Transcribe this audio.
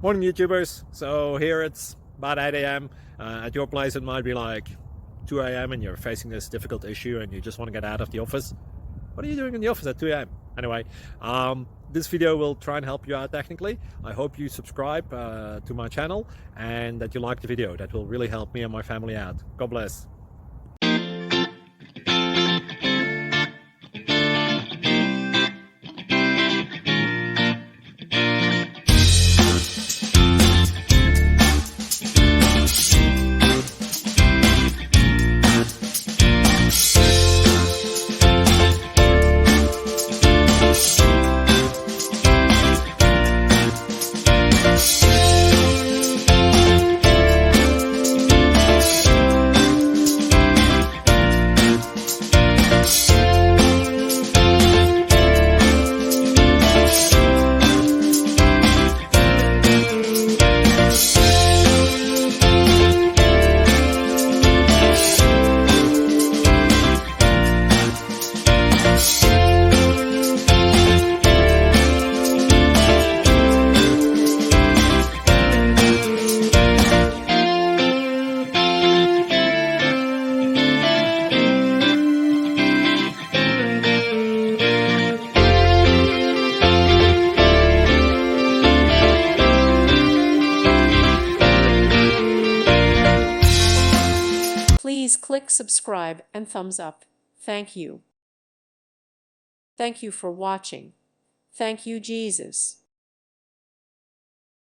Morning YouTubers. So here it's about 8 a.m. At your place it might be like 2 a.m. and you're facing this difficult issue and you just want to get out of the office. What are you doing in the office at 2 a.m.? Anyway, this video will try and help you out technically. I hope you subscribe to my channel and that you like the video. That will really help me and my family out. God bless. Please click subscribe and thumbs up. Thank you. Thank you for watching. Thank you, Jesus.